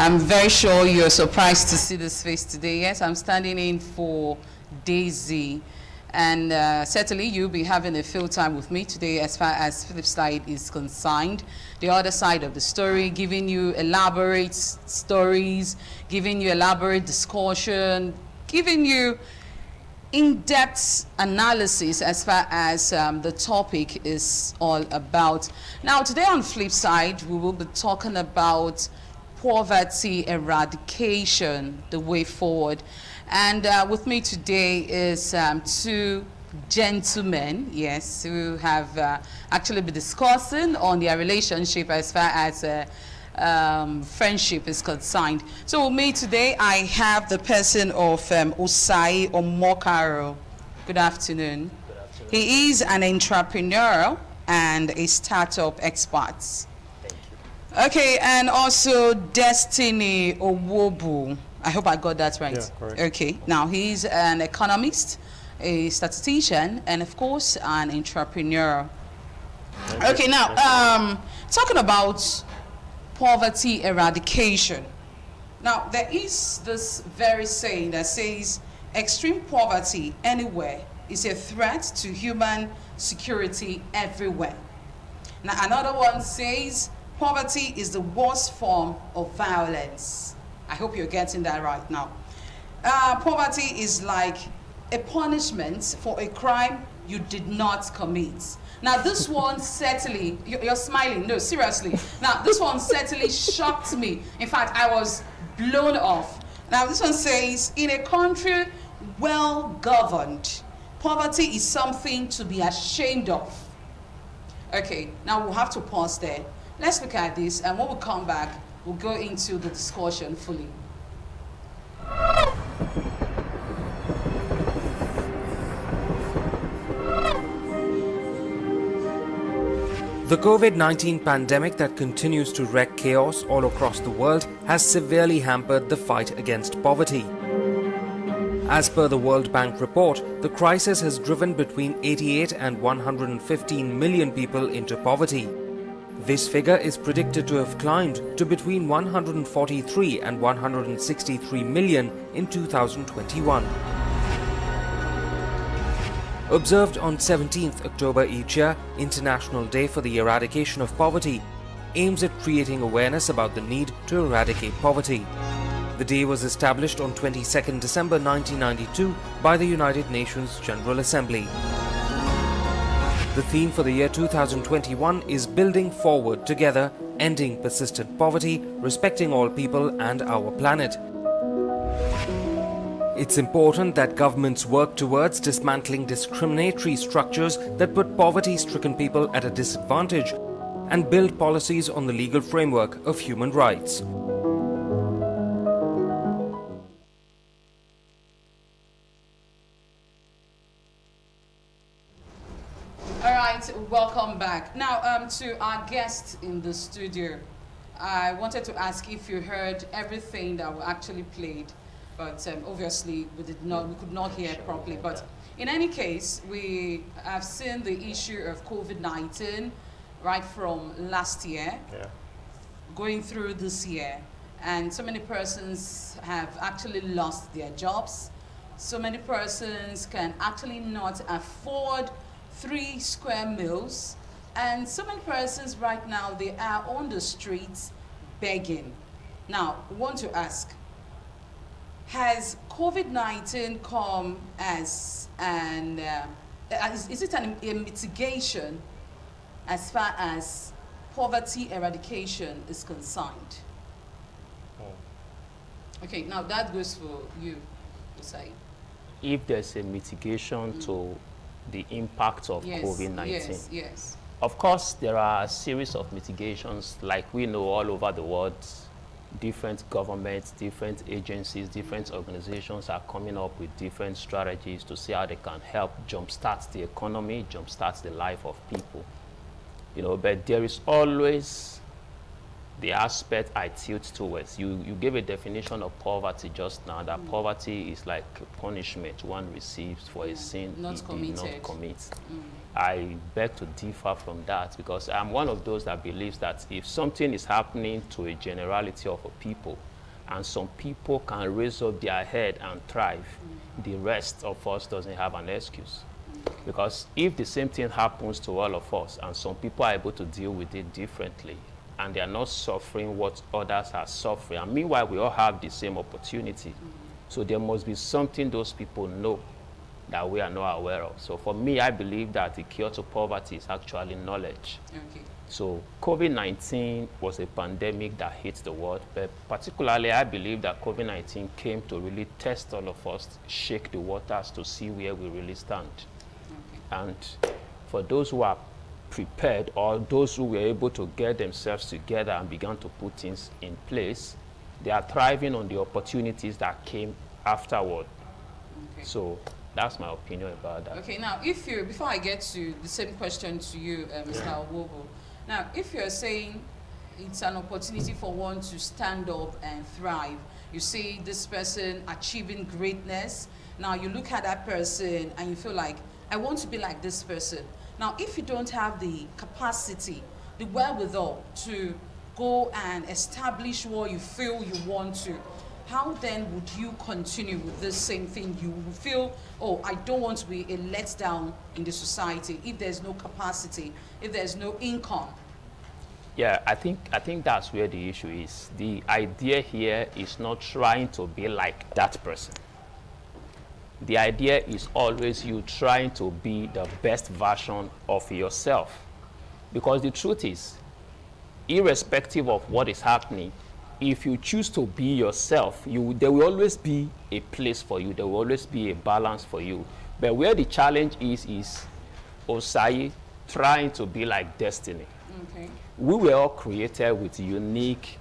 I'm very sure you're surprised to see this face today. Yes, I'm standing in for Daisy. And certainly you'll be having a field time with me today as far as flip side is concerned. The other side of the story, giving you elaborate stories, giving you elaborate discussion, giving you in-depth analysis as far as the topic is all about. Now, today on Flip Side, we will be talking about poverty eradication, the way forward. And with me today is two gentlemen, yes, who have actually been discussing on their relationship as far as friendship is concerned. So with me today, I have the person of Osai Omokaro. Good afternoon. Good afternoon. He is an entrepreneur and a startup expert. Thank you. Okay, and also Destiny Owobu. I hope I got that right. Yeah, correct. Okay, now he's an economist, a statistician, and of course an entrepreneur. Okay, now talking about poverty eradication. Now, there is this very saying that says extreme poverty anywhere is a threat to human security everywhere. Now, another one says poverty is the worst form of violence. I hope you're getting that right now. Poverty is like a punishment for a crime you did not commit. Now, this one certainly, you're smiling, no, seriously. Now, this one certainly shocked me. In fact, I was blown off. Now, this one says, in a country well governed, poverty is something to be ashamed of. Okay, now we'll have to pause there. Let's look at this, and when we come back, we'll go into the discussion fully. The COVID-19 pandemic that continues to wreak chaos all across the world has severely hampered the fight against poverty. As per the World Bank report, the crisis has driven between 88 and 115 million people into poverty. This figure is predicted to have climbed to between 143 and 163 million in 2021. Observed on 17th October each year, International Day for the Eradication of Poverty aims at creating awareness about the need to eradicate poverty. The day was established on 22nd December 1992 by the United Nations General Assembly. The theme for the year 2021 is Building Forward Together, Ending Persistent Poverty, Respecting All People and Our Planet. It's important that governments work towards dismantling discriminatory structures that put poverty-stricken people at a disadvantage and build policies on the legal framework of human rights. All right, welcome back. Now, to our guests in the studio, I wanted to ask if you heard everything that we actually played. But obviously we could not hear it properly. But in any case, we have seen the issue of COVID-19 right from last year, going through this year. And so many persons have actually lost their jobs. So many persons can actually not afford 3 square meals. And so many persons right now, they are on the streets begging. Now, I want to ask, has COVID-19 come as an, is it a mitigation as far as poverty eradication is concerned? Okay, now that goes for you, Osai. If there's a mitigation to the impact of COVID-19, yes. Of course, there are a series of mitigations, like we know all over the world. Different governments, different agencies, different organizations are coming up with different strategies to see how they can help jumpstart the economy, jumpstart the life of people. You know, but there is always the aspect I tilt towards. You gave a definition of poverty just now, that poverty is like a punishment one receives for a sin he did not commit. I beg to differ from that, because I'm one of those that believes that if something is happening to a generality of a people, and some people can raise up their head and thrive, the rest of us doesn't have an excuse. Because if the same thing happens to all of us and some people are able to deal with it differently and they are not suffering what others are suffering, and meanwhile we all have the same opportunity, so there must be something those people know that we are not aware of. So for me, I believe that the cure to poverty is actually knowledge. Okay. So COVID-19 was a pandemic that hit the world, but particularly I believe that COVID-19 came to really test all of us, shake the waters to see where we really stand. Okay. And for those who are prepared, or those who were able to get themselves together and began to put things in place, they are thriving on the opportunities that came afterward. Okay. So that's my opinion about that. Okay, now if you, before I get to the same question to you, Mr. Owobo, now if you're saying it's an opportunity for one to stand up and thrive, you see this person achieving greatness, now you look at that person and you feel like, I want to be like this person. Now if you don't have the capacity, the wherewithal to go and establish what you feel you want to, how then would you continue with this same thing? You will feel, oh, I don't want to be a letdown in the society if there's no capacity, if there's no income. Yeah, I think that's where the issue is. The idea here is not trying to be like that person. The idea is always you trying to be the best version of yourself. Because the truth is, irrespective of what is happening, if you choose to be yourself, there will always be a place for you. There will always be a balance for you. But where the challenge is Osai trying to be like destiny. Okay. We were all created with unique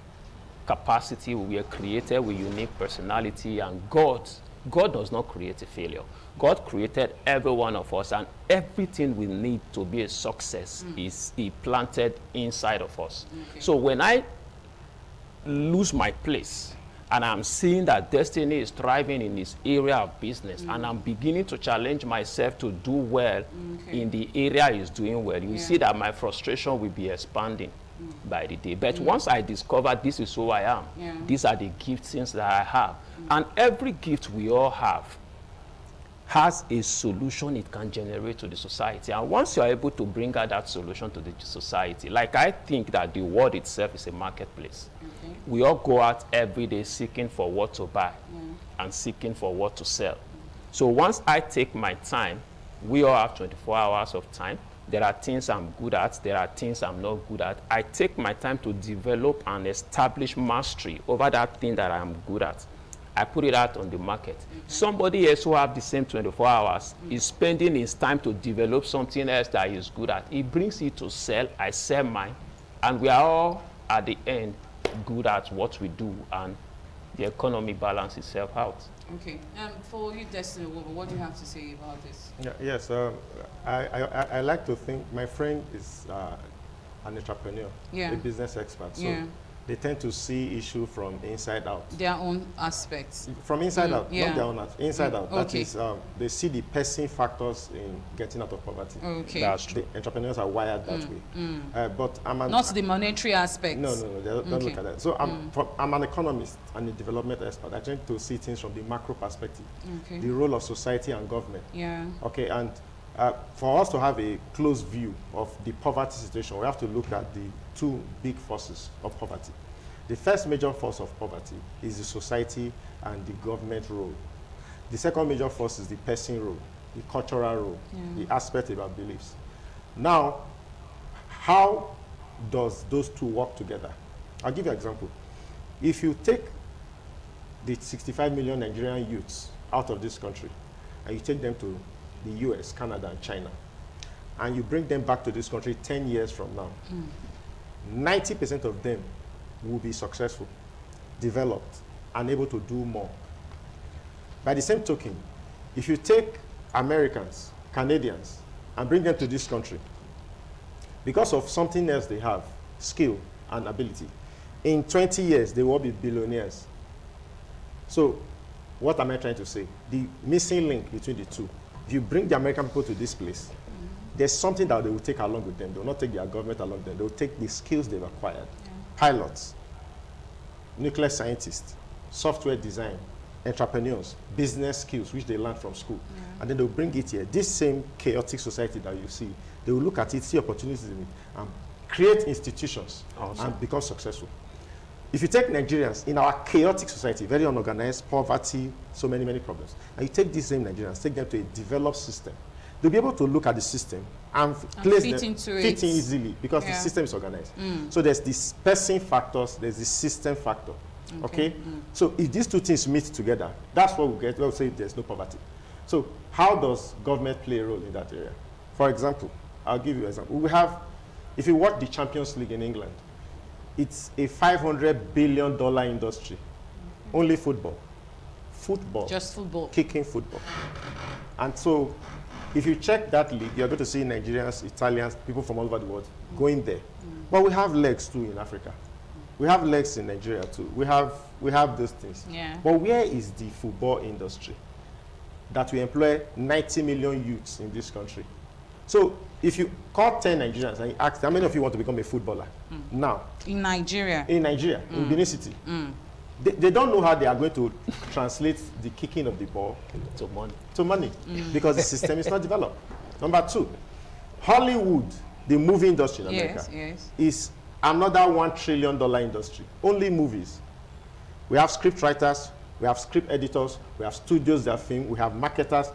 capacity. We were created with unique personality. And God does not create a failure. God created every one of us, and everything we need to be a success is He planted inside of us. Okay. So when I lose my place and I'm seeing that destiny is thriving in this area of business, and I'm beginning to challenge myself to do well in the area he's doing well, you see that my frustration will be expanding by the day. But once I discover this is who I am, these are the giftings that I have, and every gift we all have has a solution it can generate to the society. And once you're able to bring out that solution to the society, like I think that the world itself is a marketplace. Okay. We all go out every day seeking for what to buy and seeking for what to sell. So once I take my time, we all have 24 hours of time. There are things I'm good at, there are things I'm not good at. I take my time to develop and establish mastery over that thing that I'm good at. I put it out on the market. Somebody else who have the same 24 hours is spending his time to develop something else that he's good at. He brings it to sell, I sell mine, and we are all at the end good at what we do, and the economy balances itself out. Okay, for you, Destiny, what do you have to say about this? Yeah, yes, I like to think my friend is an entrepreneur, a business expert. So they tend to see issue from inside out. Their own aspects. From inside out, not their own inside out. That is, they see the person factors in getting out of poverty. Okay. That's true. The entrepreneurs are wired that way. But not the monetary aspect. No, they don't look at that. So I'm an economist and a development expert. I tend to see things from the macro perspective. Okay. The role of society and government. Yeah. Okay, and for us to have a close view of the poverty situation, we have to look at the two big forces of poverty. The first major force of poverty is the society and the government role. The second major force is the person role, the cultural role, the aspect of our beliefs. Now, how does those two work together? I'll give you an example. If you take the 65 million Nigerian youths out of this country and you take them to the US, Canada, and China, and you bring them back to this country 10 years from now, 90% of them will be successful, developed, and able to do more. By the same token, if you take Americans, Canadians, and bring them to this country, because of something else they have, skill and ability, in 20 years, they will be billionaires. So what am I trying to say? The missing link between the two. If you bring the American people to this place, there's something that they will take along with them. They will not take their government along with them. They will take the skills they've acquired. Pilots, nuclear scientists, software design, entrepreneurs, business skills, which they learn from school. And then they'll bring it here. This same chaotic society that you see, they will look at it, see opportunities in it, and create institutions and become successful. If you take Nigerians in our chaotic society, very unorganized, poverty, so many, many problems, and you take these same Nigerians, take them to a developed system, they'll be able to look at the system and place fit them, into fit in easily because the system is organized. So there's this person factors, there's this system factor. Okay? So if these two things meet together, that's what we get. We'll say there's no poverty. So how does government play a role in that area? For example, I'll give you an example. We have, if you watch the Champions League in England, it's a $500 billion industry. Only football. Football. Just football. Kicking football. And so if you check that league, you're going to see Nigerians, Italians, people from all over the world going there. But we have legs too in Africa. We have legs in Nigeria too. We have those things. Yeah. But where is the football industry that we employ 90 million youths in this country? So if you call 10 Nigerians and you ask how many of you want to become a footballer now? In Nigeria. In Nigeria, in Benin City. They don't know how they are going to translate the kicking of the ball to money because the system is not developed. Number two, Hollywood, the movie industry in America, is another $1 trillion industry. Only movies. We have script writers, we have script editors, we have studios that film, we have marketers.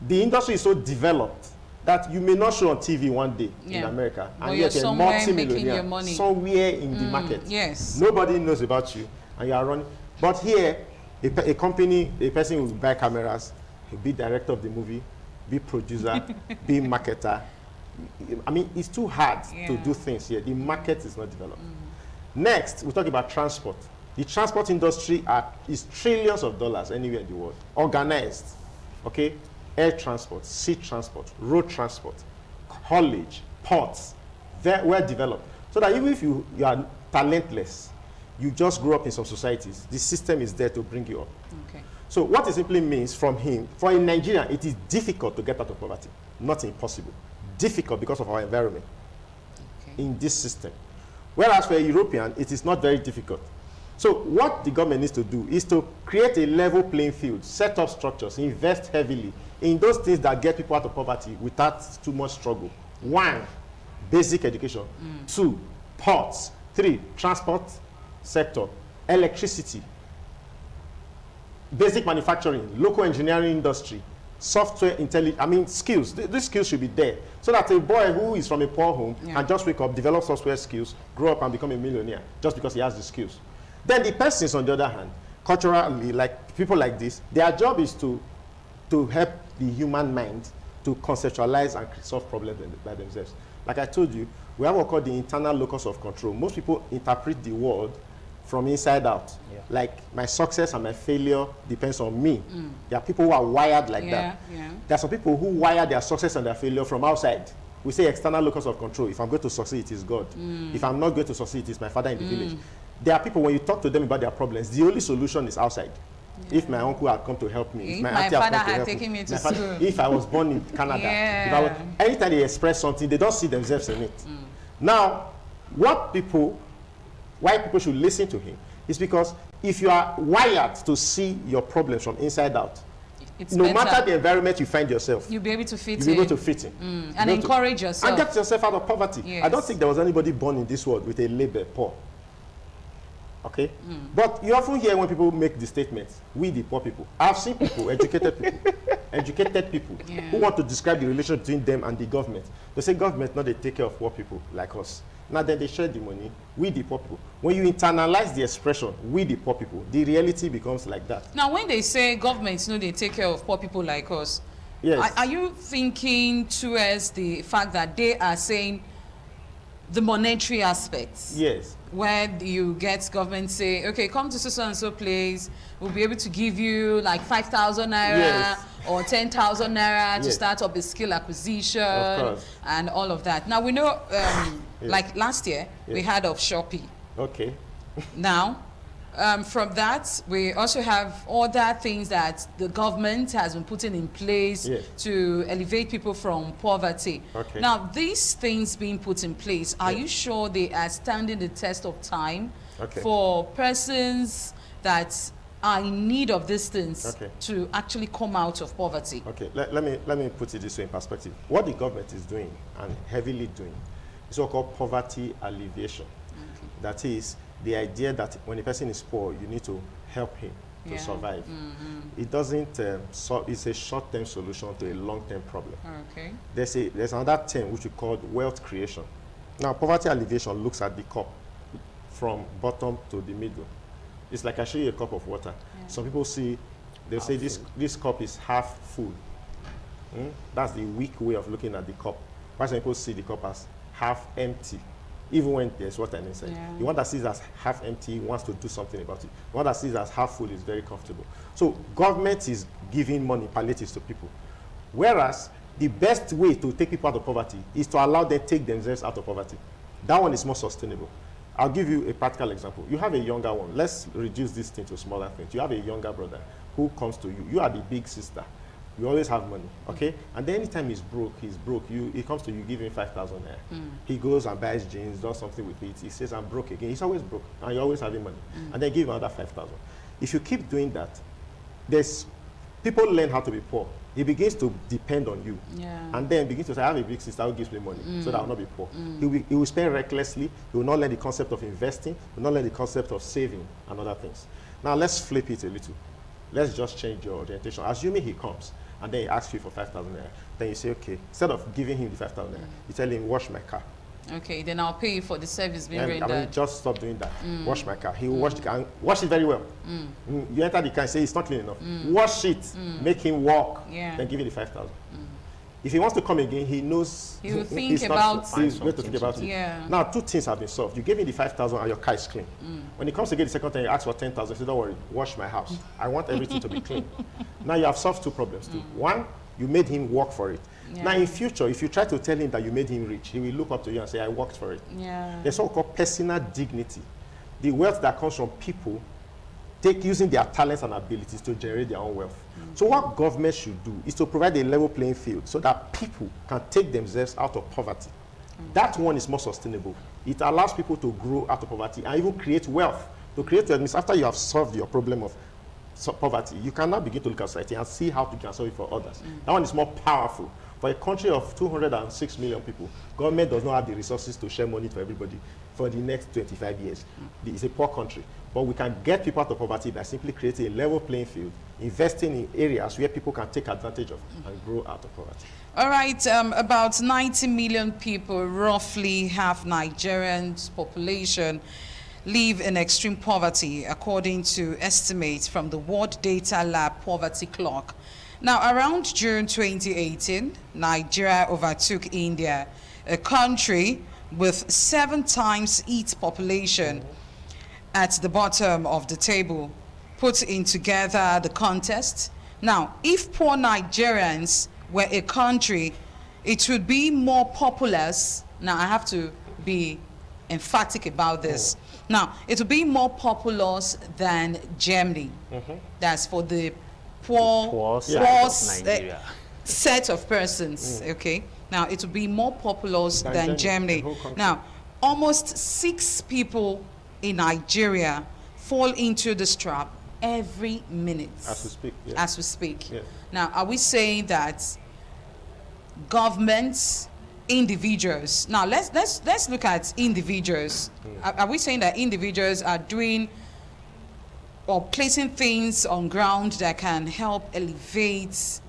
The industry is so developed that you may not show on TV one day in America, and yet you're multi-millionaire somewhere in the market. Yes. Nobody knows about you, and you are running. But here, a company, a person will buy cameras, he'll be director of the movie, be producer, be marketer. I mean, it's too hard to do things here. The market is not developed. Next, we'll talk about transport. The transport industry is trillions of dollars anywhere in the world. Organized, okay? Air transport, sea transport, road transport, haulage, ports, they're well developed. So that even if you are talentless, you just grow up in some societies, the system is there to bring you up. Okay. So what it simply means from him, for a Nigerian, it is difficult to get out of poverty, not impossible. Difficult because of our environment in this system. Whereas for a European, it is not very difficult. So what the government needs to do is to create a level playing field, set up structures, invest heavily in those things that get people out of poverty without too much struggle. 1, basic education. 2, ports. 3, transport sector, electricity, basic manufacturing, local engineering industry, software intelligence, I mean skills. These skills should be there so that a boy who is from a poor home can just wake up, develop software skills, grow up and become a millionaire just because he has the skills. Then the persons, on the other hand, culturally, like people like this, their job is to help the human mind to conceptualize and solve problems by themselves. Like I told you, we have what called the internal locus of control. Most people interpret the world from inside out. Like my success and my failure depends on me. There are people who are wired like that. There are some people who wire their success and their failure from outside. We say external locus of control. If I'm going to succeed, it is God. If I'm not going to succeed, it is my father in the village. There are people, when you talk to them about their problems, the only solution is outside. If my uncle had come to help me, if my auntie had come to help taken me to school, school. if I was born in Canada, anytime they express something, they don't see themselves in it. Now, why people should listen to him is because if you are wired to see your problems from inside out, no matter the environment you find yourself, you'll be able to fit in. You'll be able to fit in. And encourage yourself. And get yourself out of poverty. I don't think there was anybody born in this world with a label, poor. Okay? But you often hear when people make the statements, we the poor people. I've seen people, educated people who want to describe the relation between them and the government. They say government not they take care of poor people like us. Now then they share the money, we the poor people. When you internalize the expression, we the poor people, the reality becomes like that. Now when they say governments know they take care of poor people like us, are you thinking towards the fact that they are saying the monetary aspects? Yes. Where you get government say, okay, come to so and so place, we'll be able to give you like 5,000 naira or 10,000 naira to start up a skill acquisition and all of that. Now we know, like last year, we had of Shopee. Okay. Now, from that, we also have other things that the government has been putting in place to elevate people from poverty. Okay. Now, these things being put in place, are you sure they are standing the test of time for persons that are in need of these things to actually come out of poverty? Okay, let me put it this way in perspective. What the government is doing, and heavily doing, is what called poverty alleviation. That is the idea that when a person is poor, you need to help him to survive. It doesn't it's a short-term solution to a long-term problem. There's another term which we call wealth creation. Now, poverty alleviation looks at the cup from bottom to the middle. It's like I show you a cup of water. Some people see, they'll say this cup is half full. That's the weak way of looking at the cup. Why some people see the cup as half empty, even when there's water inside. The one that sees as half empty wants to do something about it. The one that sees as half full is very comfortable. So government is giving money, palliatives to people. Whereas the best way to take people out of poverty is to allow them to take themselves out of poverty. That one is more sustainable. I'll give you a practical example. You have a younger one. Let's reduce this thing to smaller things. You have a younger brother who comes to you. You are the big sister. You always have money, okay? And then anytime he's broke. He comes to you, give him 5,000 naira. He goes and buys jeans, does something with it. He says, I'm broke again. He's always broke, and you're always having money. And then give him another 5,000. If you keep doing that, people learn how to be poor. He begins to depend on you. And then begins to say, I have a big sister who gives me money, so that I will not be poor. He will spend recklessly. He will not learn the concept of investing. He will not learn the concept of saving and other things. Now, let's flip it a little. Let's just change your orientation. Assuming he comes, and then he asks you for 5,000 naira. Then you say, okay, instead of giving him the 5,000 naira, you tell him, wash my car. Okay, then I'll pay you for the service being rendered. I mean, just stop doing that. Wash my car. He will wash the car, and wash it very well. You enter the car and say, it's not clean enough. Wash it, make him walk, then give you the 5,000. If he wants to come again, he knows he will think about he's going to think about it. Now, two things have been solved. You gave him the 5,000 and your car is clean. When he comes again the second time, he asks for 10,000. Say, don't worry, wash my house. I want everything to be clean. Now you have solved two problems too. One, you made him work for it. Now in future, if you try to tell him that you made him rich, he will look up to you and say, I worked for it. There's something called personal dignity. The wealth that comes from people using their talents and abilities to generate their own wealth. So what government should do is to provide a level playing field so that people can take themselves out of poverty. That one is more sustainable. It allows people to grow out of poverty and even create wealth. To create wealth means after you have solved your problem of poverty, you can now begin to look at society and see how you can solve it for others. That one is more powerful. For a country of 206 million people, government does not have the resources to share money to everybody for the next 25 years. It's a poor country. But we can get people out of poverty by simply creating a level playing field, investing in areas where people can take advantage of and grow out of poverty. All right, about 90 million people, roughly half Nigerian's population, live in extreme poverty, according to estimates from the World Data Lab Poverty Clock. Now, around June 2018, Nigeria overtook India, a country with 7 times its population, at the bottom of the table, put in together the contest. Now, if poor Nigerians were a country, it would be more populous. Now, I have to be emphatic about this. Now, it would be more populous than Germany. That's for the poor set of persons, okay? Now, it would be more populous than Germany. Now, almost 6 people in Nigeria fall into this trap every minute. As we speak. As we speak. Now, are we saying that governments, individuals, now let's look at individuals. Are we saying that individuals are doing or placing things on ground that can help elevate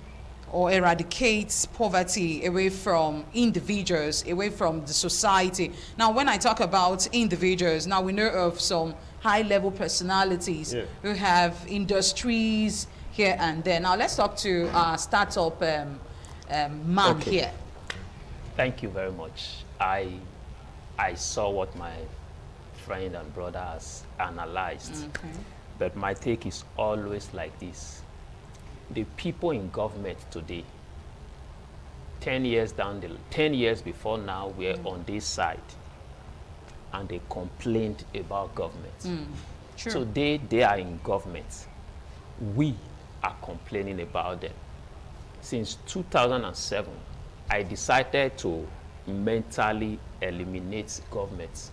or eradicate poverty away from individuals, away from the society? Now, when I talk about individuals, now we know of some high-level personalities who have industries here and there. Now, let's talk to our startup man here. Thank you very much. I saw what my friend and brother has analyzed, but my take is always like this. The people in government today, 10 years before now, we're on this side, and they complained about government. So they are in government. We are complaining about them. Since 2007, I decided to mentally eliminate government.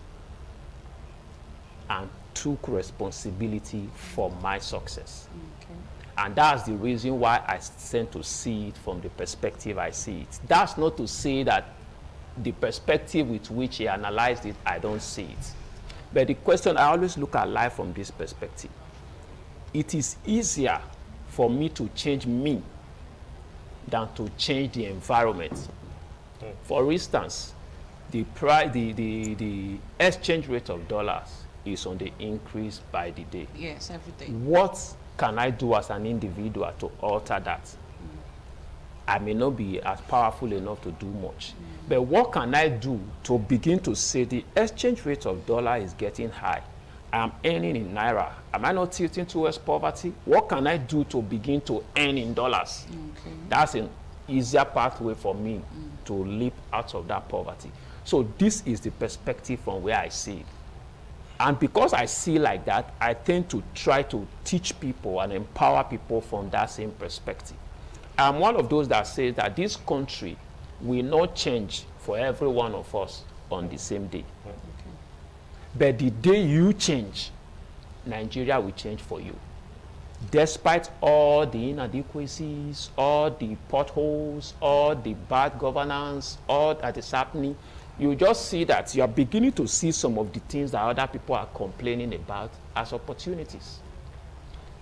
And took responsibility for my success. Okay. And that's the reason why I tend to see it from the perspective I see it. That's not to say that the perspective with which he analyzed it, I don't see it. But the question, I always look at life from this perspective. It is easier for me to change me than to change the environment. For instance, the exchange rate of dollars is on the increase by the day. Yes, every day. What can I do as an individual to alter that? I may not be as powerful enough to do much. But what can I do to begin to say the exchange rate of dollar is getting high? I'm earning in naira. Am I not tilting towards poverty? What can I do to begin to earn in dollars? Okay. That's an easier pathway for me to leap out of that poverty. So this is the perspective from where I see it. And because I see like that, I tend to try to teach people and empower people from that same perspective. I'm one of those that says that this country will not change for every one of us on the same day. Okay. But the day you change, Nigeria will change for you. Despite all the inadequacies, all the potholes, all the bad governance, all that is happening, you just see that you are beginning to see some of the things that other people are complaining about as opportunities.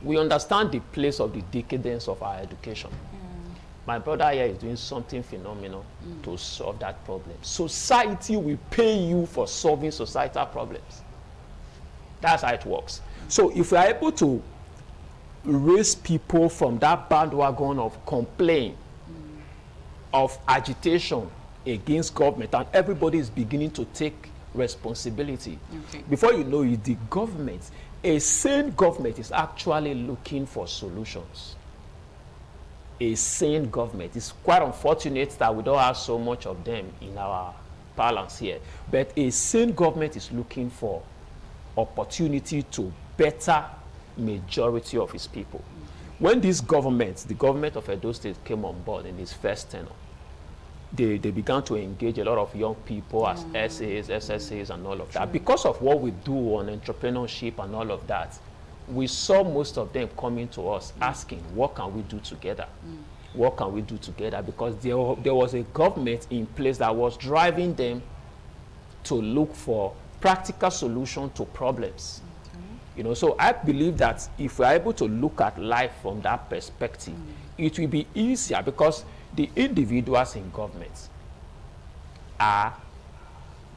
We understand the place of the decadence of our education. My brother here is doing something phenomenal to solve that problem. Society will pay you for solving societal problems. That's how it works. So if we are able to raise people from that bandwagon of complaint, of agitation against government, and everybody is beginning to take responsibility. Okay. Before you know it, the government, a sane government, is actually looking for solutions. A sane government. It's quite unfortunate that we don't have so much of them in our balance here. But a sane government is looking for opportunity to better majority of its people. When this government, the government of Edo State, came on board in its first tenure, they began to engage a lot of young people as SAs, SSAs, and all of that. Because of what we do on entrepreneurship and all of that, we saw most of them coming to us asking, what can we do together? What can we do together? Because there was a government in place that was driving them to look for practical solutions to problems. Okay. You know, so I believe that if we're able to look at life from that perspective, it will be easier, because the individuals in government are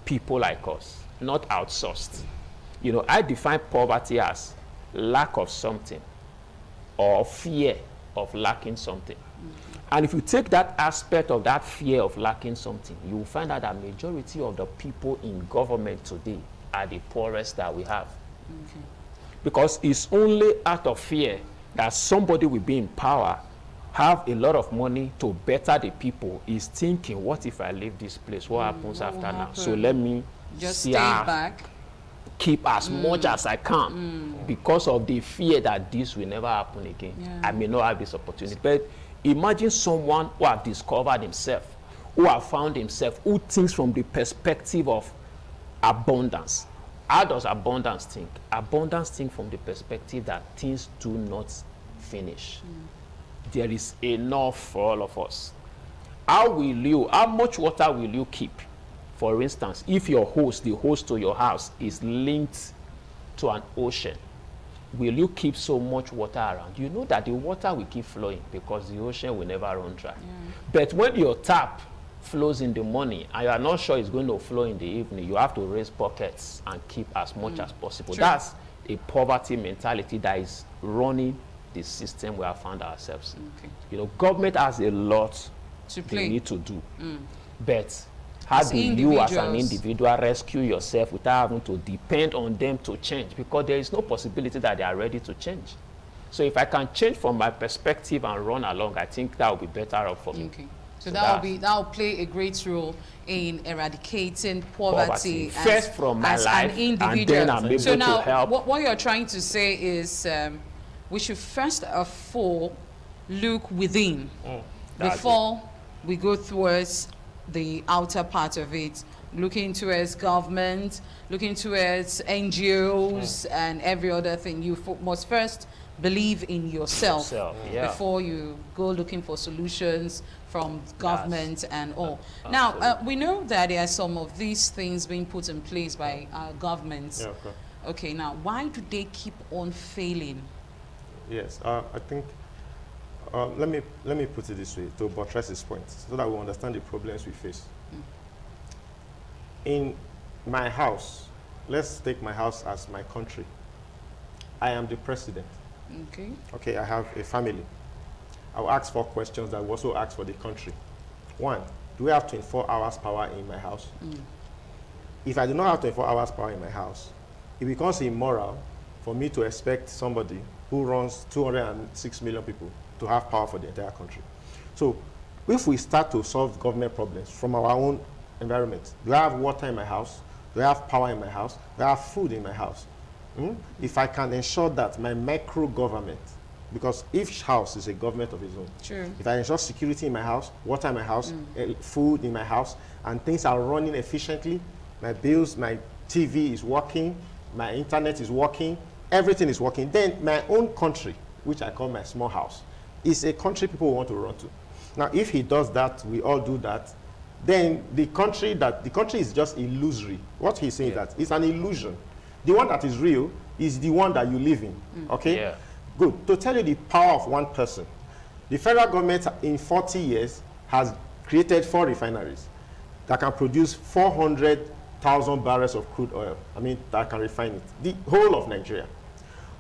people like us, not outsourced. You know, I define poverty as lack of something or fear of lacking something. And if you take that aspect of that fear of lacking something, you will find out that majority of the people in government today are the poorest that we have. Okay. Because it's only out of fear that somebody will be in power, have a lot of money to better the people, is thinking, what if I leave this place? What happens after now? So let me just stay back, keep as much as I can, because of the fear that this will never happen again. Yeah. I may not have this opportunity. But imagine someone who has discovered himself, who has found himself, who thinks from the perspective of abundance. How does abundance think? Abundance think from the perspective that things do not finish. There is enough for all of us. How much water will you keep? For instance, if your host, the host to your house, is linked to an ocean, will you keep so much water around? You know that the water will keep flowing because the ocean will never run dry. But when your tap flows in the morning and you are not sure it's going to flow in the evening, you have to raise buckets and keep as much as possible. True. That's a poverty mentality that is running the system we have found ourselves in. Okay. You know, government has a lot they need to do. But how do you as an individual rescue yourself without having to depend on them to change? Because there is no possibility that they are ready to change. So if I can change from my perspective and run along, I think that will be better off for me. Okay. So that will play a great role in eradicating poverty first from my life, an individual. And then I'm able so now, to help. What you're trying to say is we should first of all look within before we go towards the outer part of it, looking towards government, looking towards NGOs and every other thing. You must first believe in yourself before you go looking for solutions from government and all. Now, we know that there are some of these things being put in place by our governments. Okay, now, why do they keep on failing? Yes, I think, let me put it this way to buttress this point so that we understand the problems we face. In my house, let's take my house as my country. I am the president. Okay. Okay, I have a family. I will ask 4 questions that I will also ask for the country. 1, do we have 24 hours power in my house? If I do not have 24 hours power in my house, it becomes immoral for me to expect somebody who runs 206 million people to have power for the entire country. So if we start to solve government problems from our own environment, do I have water in my house? Do I have power in my house? Do I have food in my house? If I can ensure that my micro government, because each house is a government of its own. True. If I ensure security in my house, water in my house, food in my house, and things are running efficiently, my bills, my TV is working, my internet is working, everything is working, then my own country, which I call my small house, is a country people want to run to. Now, if he does that, we all do that, then the country is just illusory. What he's saying that it's an illusion. The one that is real is the one that you live in. Okay? Yeah. Good. To tell you the power of one person, the federal government in 40 years has created 4 refineries that can produce 400,000 barrels of crude oil. I mean, that can refine it. The whole of Nigeria.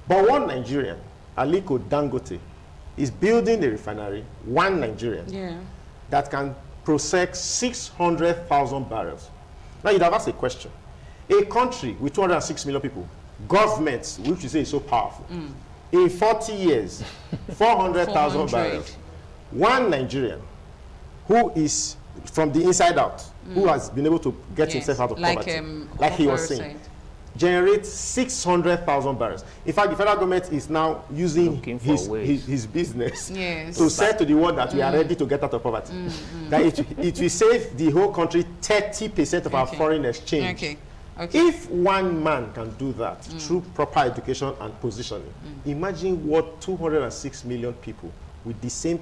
But one Nigerian, Aliko Dangote, is building a refinery, one Nigerian, that can process 600,000 barrels. Now, you'd have asked a question. A country with 206 million people, governments, which you say is so powerful, in 40 years, 400,000 barrels. One Nigerian who is from the inside out, who has been able to get himself out of poverty, like he was saying, generates 600,000 barrels. In fact, the federal government is now using his business to say to the world that we are ready to get out of poverty. That it will save the whole country 30% of our foreign exchange. If one man can do that through proper education and positioning, imagine what 206 million people with the same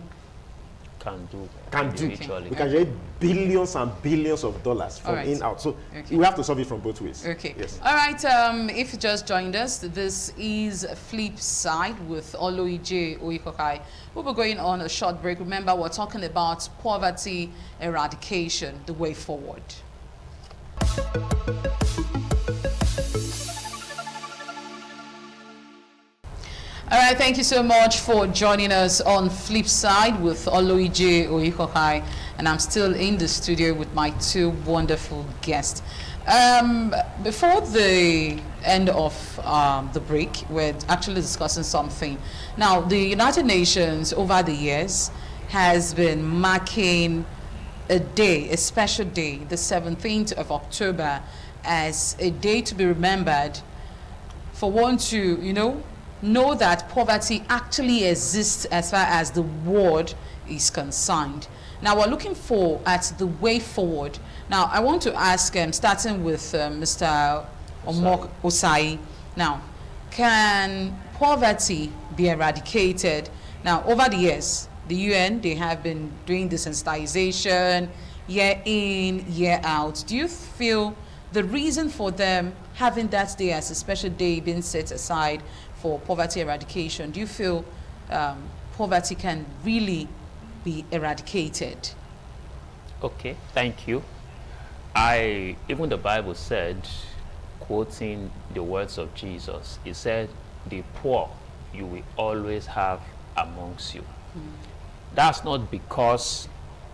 can do. We can generate billions and billions of dollars from in out. So we have to solve it from both ways. Yes. All right. If you just joined us, this is Flip Side with Oloije Oikokai. We'll be going on a short break. Remember, we're talking about poverty eradication, the way forward. All right, thank you so much for joining us on Flip Side with Oloije Oikokai, and I'm still in the studio with my 2 wonderful guests. Before the end of the break, we're actually discussing something. Now, the United Nations over the years has been marking a day, a special day, the 17th of October, as a day to be remembered for one to, know that poverty actually exists as far as the world is concerned. Now, we're looking at the way forward. Now, I want to ask, starting with Mr. Omok Osai. Now, can poverty be eradicated? Now, over the years, the UN, they have been doing desensitization year in, year out. Do you feel the reason for them having that day as a special day being set aside for poverty eradication, do you feel poverty can really be eradicated? Okay, thank you. Even the Bible said, quoting the words of Jesus, it said, the poor you will always have amongst you. That's not because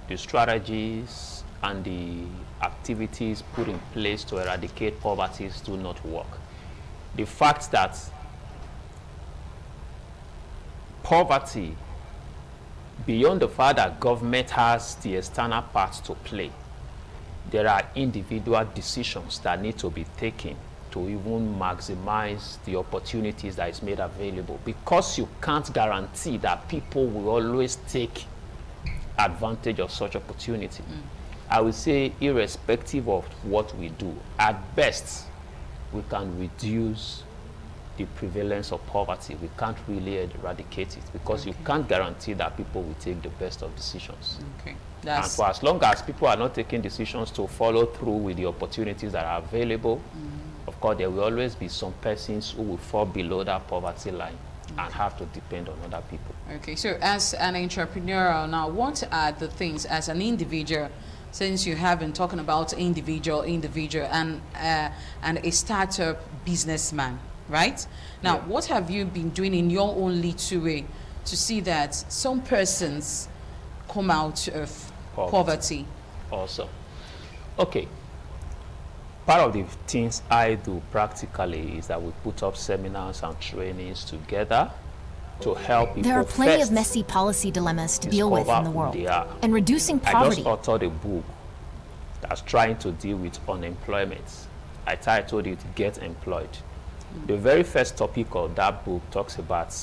the strategies and the activities put in place to eradicate poverty do not work. The fact that poverty, beyond the fact that government has the external part to play, there are individual decisions that need to be taken to even maximize the opportunities that is made available, because you can't guarantee that people will always take advantage of such opportunity. I would say irrespective of what we do, at best, we can reduce the prevalence of poverty. We can't really eradicate it because you can't guarantee that people will take the best of decisions. Okay. And for as long as people are not taking decisions to follow through with the opportunities that are available, of course, there will always be some persons who will fall below that poverty line and have to depend on other people. Okay, so as an entrepreneur now, what are the things as an individual, since you have been talking about individual and a startup businessman, right? Now, what have you been doing in your own little way to see that some persons come out of poverty? Awesome. Okay. Part of the things I do practically is that we put up seminars and trainings together to help people. There are plenty of messy policy dilemmas to deal with in the world. And reducing poverty. I just authored a book that's trying to deal with unemployment. I titled it Get Employed. The very first topic of that book talks about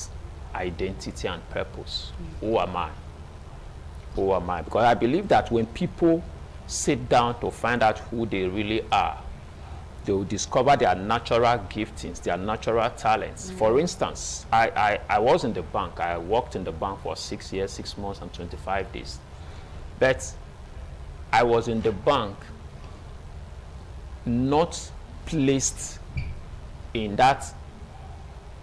identity and purpose. Who am I? Who am I? Because I believe that when people sit down to find out who they really are, they will discover their natural giftings, their natural talents. For instance, I was in the bank. I worked in the bank for 6 years, 6 months, and 25 days. But I was in the bank not placed in that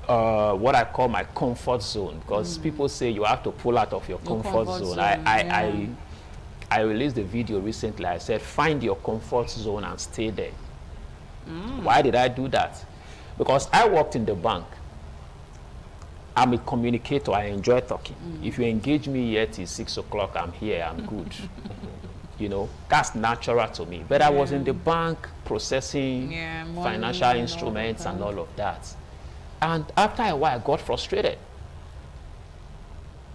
what I call my comfort zone, because people say you have to pull out of your comfort zone. I released a video recently. I said, find your comfort zone and stay there. Why did I do that? Because I worked in the bank. I'm a communicator. I enjoy talking. If you engage me here till 6 o'clock, I'm here. I'm good. You know, that's natural to me. But I was in the bank processing financial instruments and all of that. And after a while, I got frustrated.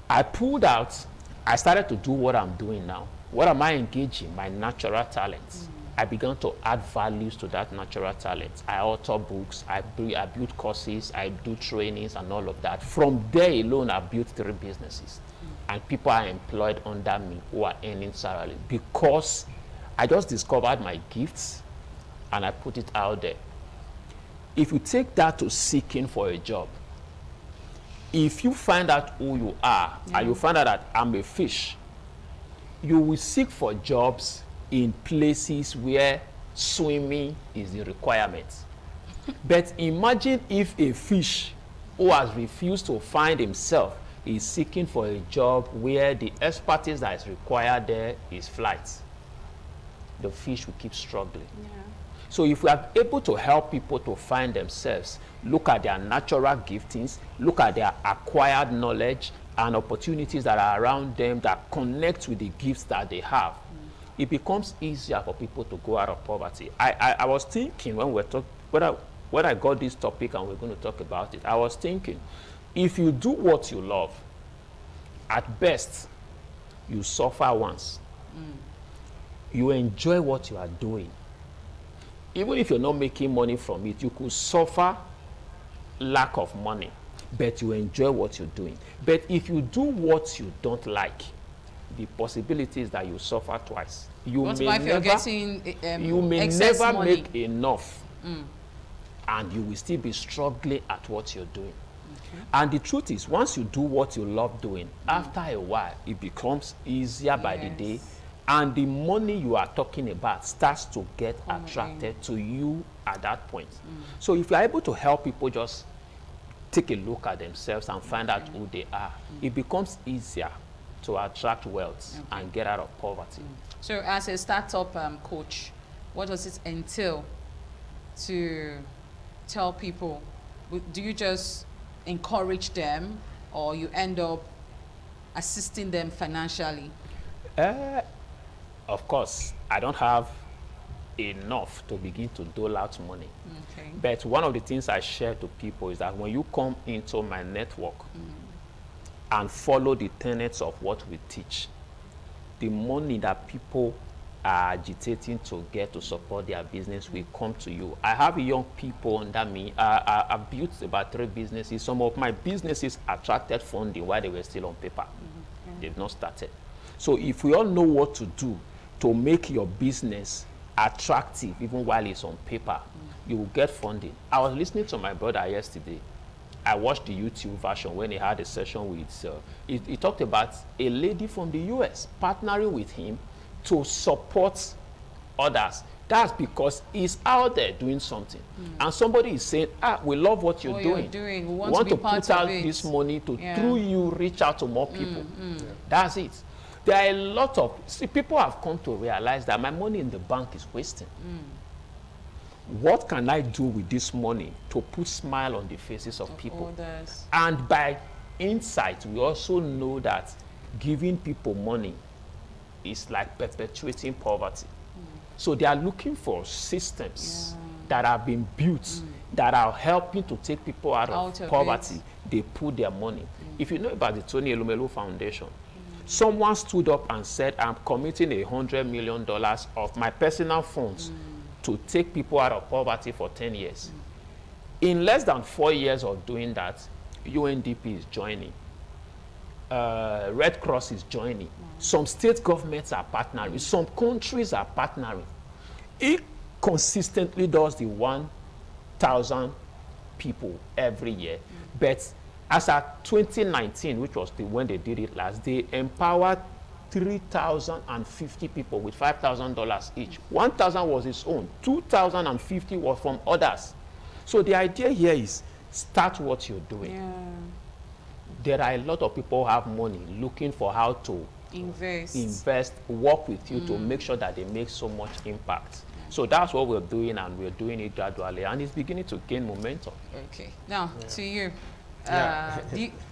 I pulled out. I started to do what I'm doing now. What am I engaging? My natural talents. I began to add values to that natural talent. I author books, I build courses, I do trainings and all of that. From there alone, I built 3 businesses. And people are employed under me who are earning salary because I just discovered my gifts and I put it out there. If you take that to seeking for a job, if you find out who you are and you find out that I'm a fish, you will seek for jobs in places where swimming is the requirement. But imagine if a fish who has refused to find himself is seeking for a job where the expertise that is required there is flight. The fish will keep struggling. So if we are able to help people to find themselves, look at their natural giftings, look at their acquired knowledge and opportunities that are around them that connect with the gifts that they have, it becomes easier for people to go out of poverty. I was thinking when when I got this topic and we're going to talk about it, I was thinking, if you do what you love, at best, you suffer once. You enjoy what you are doing. Even if you're not making money from it, you could suffer lack of money, but you enjoy what you're doing. But if you do what you don't like, the possibility is that you suffer twice. You may never make enough, and you will still be struggling at what you're doing. And the truth is, once you do what you love doing, after a while, it becomes easier by the day, and the money you are talking about starts to get attracted to you at that point. So if you're able to help people just take a look at themselves and find out who they are, it becomes easier to attract wealth and get out of poverty. So as a startup coach, what does it entail to tell people? Do you just encourage them, or you end up assisting them financially? Of course, I don't have enough to begin to dole out money. But one of the things I share to people is that when you come into my network and follow the tenets of what we teach, the money that people are agitating to get to support their business will come to you. I have young people under me. I built about 3 businesses. Some of my businesses attracted funding while they were still on paper. They've not started. So if we all know what to do to make your business attractive, even while it's on paper, you will get funding. I was listening to my brother yesterday. I watched the YouTube version when he had a session with, he talked about a lady from the US partnering with him to support others. That's because he's out there doing something. And somebody is saying, we love what you're doing. We want to put out this money to, through you, reach out to more people. That's it. There are a lot of, people have come to realize that my money in the bank is wasting. What can I do with this money to put smile on the faces of people? Others. And by insight, we also know that giving people money is like perpetuating poverty. So they are looking for systems that have been built that are helping to take people out of poverty. They put their money. If you know about the Tony Elumelu Foundation, someone stood up and said, I'm committing $100 million of my personal funds to take people out of poverty for 10 years. In less than 4 years of doing that, UNDP is joining. Red Cross is joining. Some state governments are partnering. Some countries are partnering. It consistently does the 1,000 people every year. But as at 2019, which was when they did it last, they empowered 3,050 people with $5,000 each. 1,000 was its own. 2,050 was from others. So the idea here is start what you're doing. There are a lot of people who have money looking for how to invest, work with you to make sure that they make so much impact. So that's what we're doing, and we're doing it gradually, and it's beginning to gain momentum. Okay. Now, to you.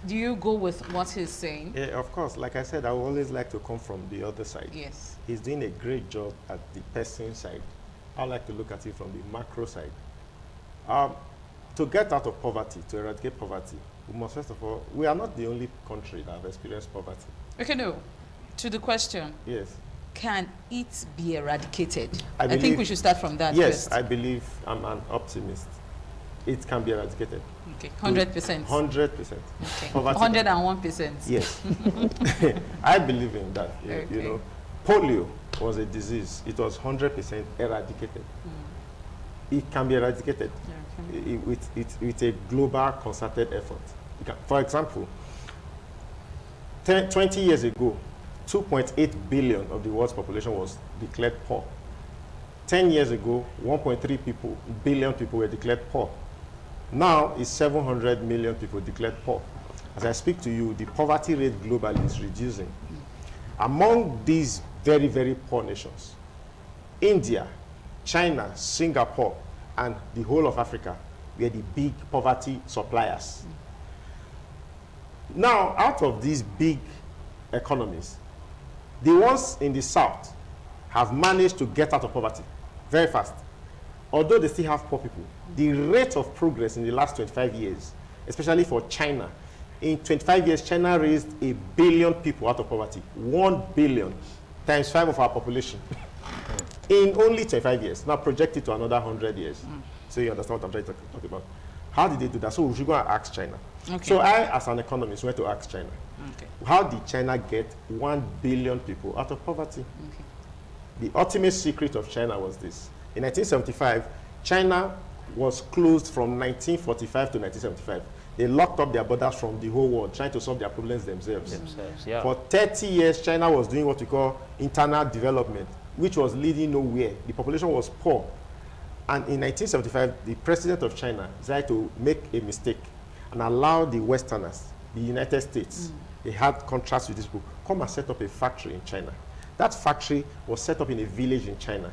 Do you go with what he's saying? Yeah, of course. Like I said, I would always like to come from the other side. Yes. He's doing a great job at the person side. I like to look at it from the macro side. To get out of poverty, to eradicate poverty, we must first of all, we are not the only country that have experienced poverty. Okay, no. To the question. Yes. Can it be eradicated? I think we should start from that yes, first. I believe, I'm an optimist. It can be eradicated. Okay, 100%. 100%. Okay, 101%. Yes. I believe in that. Okay. You know, polio was a disease. It was 100% eradicated. It can be eradicated with a global concerted effort. For example, 20 years ago, 2.8 billion of the world's population was declared poor. 10 years ago, 1.3 billion people were declared poor. Now, it's 700 million people declared poor. As I speak to you, the poverty rate globally is reducing. Among these very, very poor nations, India, China, Singapore, and the whole of Africa were the big poverty suppliers. Now, out of these big economies, the ones in the south have managed to get out of poverty very fast. Although they still have poor people, the rate of progress in the last 25 years, especially for China, in 25 years, China raised 1 billion people out of poverty. 1 billion times 5 of our population in only 25 years. Now project it to another 100 years. So you understand what I'm trying to talk about. How did they do that? So we should go and ask China. Okay. So I, as an economist, went to ask China. Okay. How did China get 1 billion people out of poverty? Okay. The ultimate secret of China was this. In 1975, China was closed from 1945 to 1975. They locked up their borders from the whole world, trying to solve their problems themselves. For 30 years, China was doing what we call internal development, which was leading nowhere. The population was poor. And in 1975, the president of China decided to make a mistake and allow the Westerners, the United States, they had contracts with this book, come and set up a factory in China. That factory was set up in a village in China.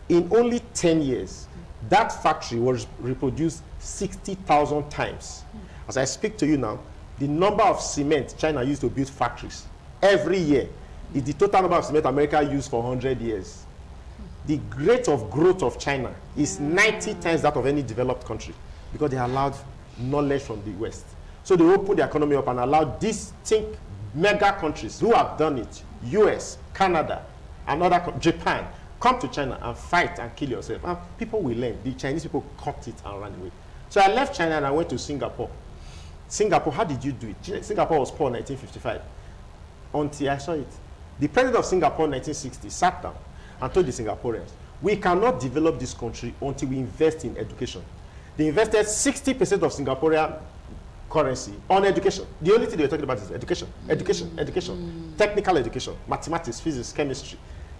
In only 10 years, that factory was reproduced 60,000 times. As I speak to you now, the number of cement China used to build factories every year is the total number of cement America used for 100 years. The rate of growth of China is 90 times that of any developed country because they allowed knowledge from the West. So they opened the economy up and allowed distinct mega countries who have done it, US, Canada, and other, Japan, come to China and fight and kill yourself. And people will learn. The Chinese people caught it and ran away. So I left China and I went to Singapore. Singapore, how did you do it? Singapore was poor in 1955 until I saw it. The president of Singapore in 1960 sat down and told the Singaporeans, we cannot develop this country until we invest in education. They invested 60% of Singaporean currency on education. The only thing they were talking about is education, education, technical education, mathematics, physics, chemistry.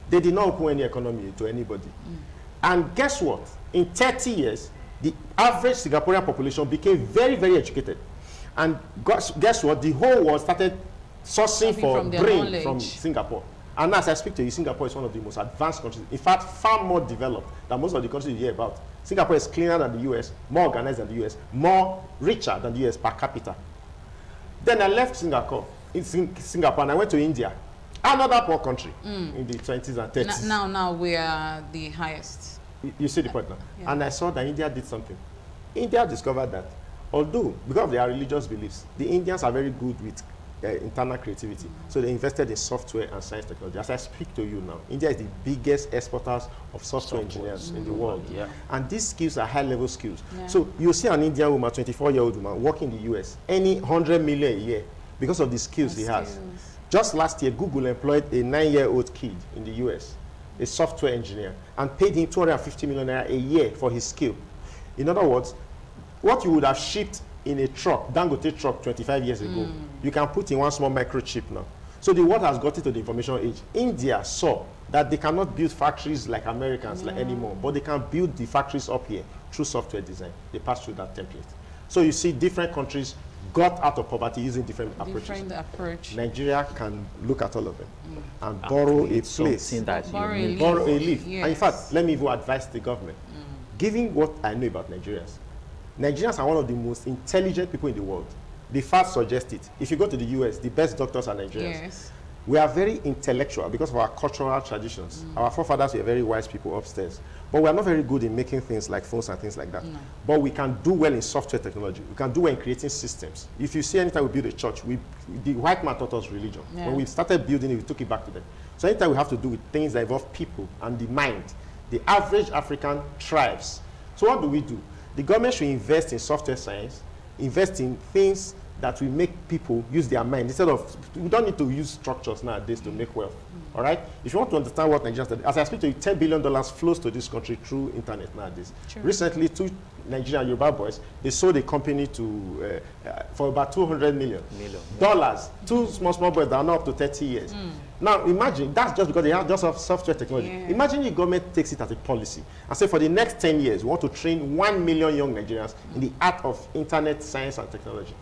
They did not open any economy to anybody. And guess what? In 30 years, the average Singaporean population became very, very educated. And guess what? The whole world started sourcing for brain from Singapore. And as I speak to you, Singapore is one of the most advanced countries. In fact, far more developed than most of the countries you hear about. Singapore is cleaner than the US, more organized than the US, more richer than the US per capita. Then I left Singapore, and I went to India, another poor country in the 20s and 30s. Now we are the highest. You see the point now? Yeah. And I saw that India did something. India discovered that, although, because of their religious beliefs, the Indians are very good with internal creativity. So they invested in software and science technology. As I speak to you now, India is the biggest exporters of software engineers in the world. Yeah. And these skills are high-level skills. Yeah. So you see an Indian woman, 24-year-old woman, working in the US, earning $100 million a year because of the skills he has. Just last year, Google employed a 9-year-old kid in the US, a software engineer, and paid him $250 million a year for his skill. In other words, what you would have shipped in a truck, Dangote truck 25 years ago, you can put in one small microchip now. So the world has got into the information age. India saw that they cannot build factories like Americans like anymore, but they can build the factories up here through software design. They pass through that template. So you see different countries got out of poverty using different approaches. Nigeria can look at all of them and borrow a place. Borrow a leaf. Yes. And in fact, let me even advise the government. Given what I know about Nigerians, Nigerians are one of the most intelligent people in the world. The facts suggest it. If you go to the US, the best doctors are Nigerians. Yes. We are very intellectual because of our cultural traditions. Our forefathers were very wise people upstairs. But we are not very good in making things like phones and things like that. No. But we can do well in software technology. We can do well in creating systems. If you see anytime we build a church, the white man taught us religion. Yeah. When we started building it, we took it back to them. So anytime we have to do with things that involve people and the mind, the average African thrives. So what do? The government should invest in software science, invest in things that will make people use their mind instead of, we don't need to use structures nowadays to make wealth. All right? If you want to understand what Nigerians, as I speak to you, $10 billion flows to this country through internet nowadays. True. Recently, 2 Nigerian Yoruba boys, they sold a company to for about $200 million. Dollars. 2 small boys that are now up to 30 years. Now imagine, that's just because they have just software technology. Yeah. Imagine the government takes it as a policy and say for the next 10 years, we want to train 1 million young Nigerians in the art of internet, science, and technology.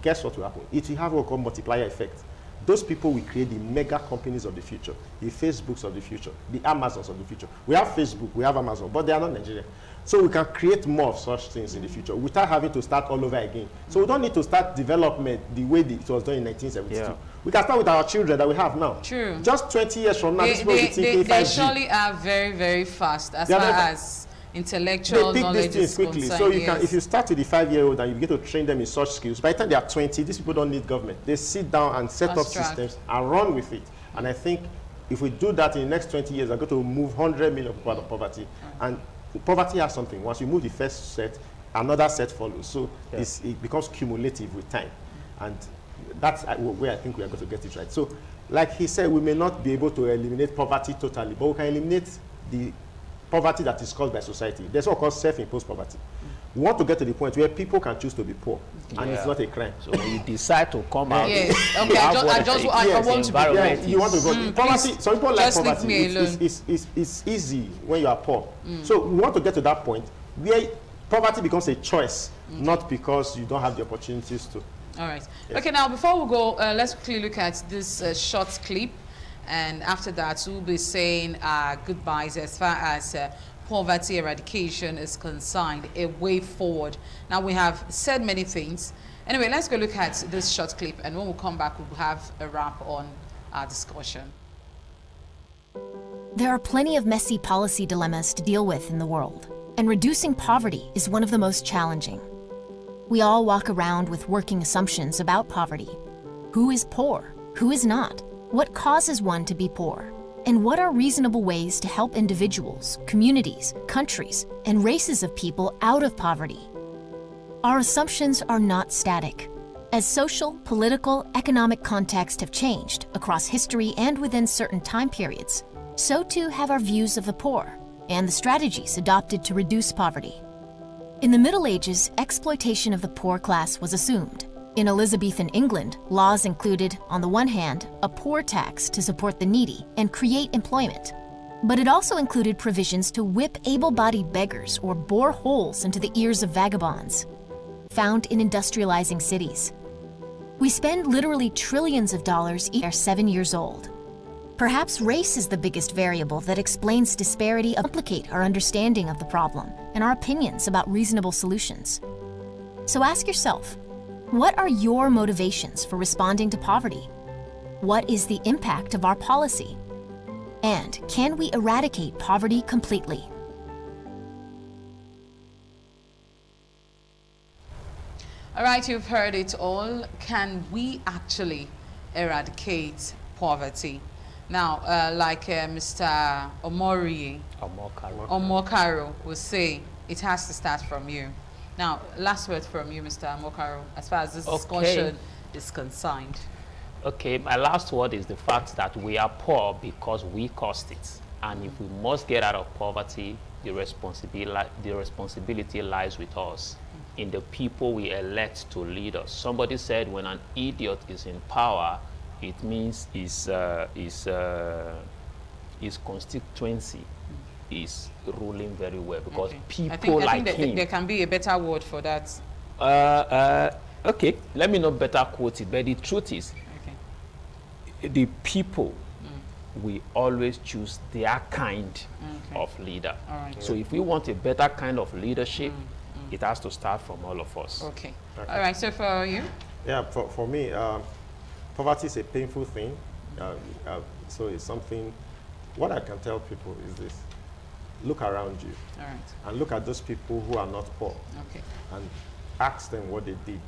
Guess what will happen? It will have what we call multiplier effect. Those people will create the mega companies of the future, the Facebooks of the future, the Amazons of the future. We have Facebook, we have Amazon, but they are not Nigerian. So we can create more of such things in the future without having to start all over again. So we don't need to start development the way it was done in 1972. Yeah. We can start with our children that we have now. True. Just 20 years from now, they surely are very, very fast as far as intellectual knowledge is quickly. So you can, if you start with the 5-year-old and you begin to train them in such skills, by the time they are 20, these people don't need government. They sit down and set up systems and run with it. And I think if we do that in the next 20 years, we're going to move 100 million people out of poverty. And poverty has something. Once you move the first set, another set follows. So it becomes cumulative with time. And that's where I think we are going to get it right. So like he said, we may not be able to eliminate poverty totally, but we can eliminate the poverty that is caused by society. There's what called self-imposed poverty. We want to get to the point where people can choose to be poor, and it's not a crime. So when you decide to come out, okay, I want to be. You want to go. Poverty. Some people like poverty. It's easy when you are poor. So we want to get to that point where poverty becomes a choice, not because you don't have the opportunities to. All right. Yes. Okay. Now, before we go, let's quickly look at this short clip. And after that, we'll be saying goodbyes as far as poverty eradication is concerned, a way forward. Now, we have said many things. Anyway, let's go look at this short clip. And when we come back, we'll have a wrap on our discussion. There are plenty of messy policy dilemmas to deal with in the world. And reducing poverty is one of the most challenging. We all walk around with working assumptions about poverty. Who is poor? Who is not? What causes one to be poor? And what are reasonable ways to help individuals, communities, countries, and races of people out of poverty? Our assumptions are not static. As social, political, economic contexts have changed across history and within certain time periods, So too have our views of the poor and the strategies adopted to reduce poverty. In the Middle Ages, exploitation of the poor class was assumed. In Elizabethan England, laws included, on the one hand, a poor tax to support the needy and create employment. But it also included provisions to whip able-bodied beggars or bore holes into the ears of vagabonds, found in industrializing cities. We spend literally trillions of dollars each year 7 years old. Perhaps race is the biggest variable that explains disparity, complicate our understanding of the problem and our opinions about reasonable solutions. So ask yourself, what are your motivations for responding to poverty? What is the impact of our policy? And can we eradicate poverty completely? All right, you've heard it all. Can we actually eradicate poverty? Now, like Mr. Omokaro will say, it has to start from you. Now, last word from you, Mr. Omokaro, as far as this discussion is concerned. Okay, my last word is the fact that we are poor because we caused it. And if we must get out of poverty, the responsibility lies with us, in the people we elect to lead us. Somebody said when an idiot is in power, it means his constituency is ruling very well, because people like him. There can be a better word for that. Okay, let me not better quote it, but the truth is, the people we always choose their kind of leader. So if we want a better kind of leadership, it has to start from all of us. Okay. All right, so for you? Yeah, for me, poverty is a painful thing. So it's something, what I can tell people is this: look around you. All right. And look at those people who are not poor. Okay. And ask them what they did.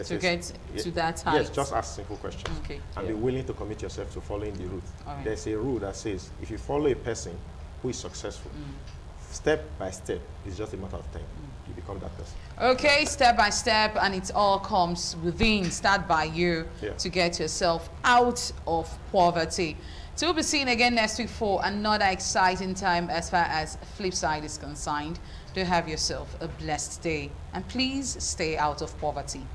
To get to that height. Yes, just ask simple questions. Okay. And be willing to commit yourself to following the route. All right. There's a rule that says, if you follow a person who is successful, step by step, it's just a matter of time. You become that person. Okay, step by step, and it all comes within. Start by you to get yourself out of poverty. So we'll be seeing again next week for another exciting time as far as Flipside is concerned. Do have yourself a blessed day, and please stay out of poverty.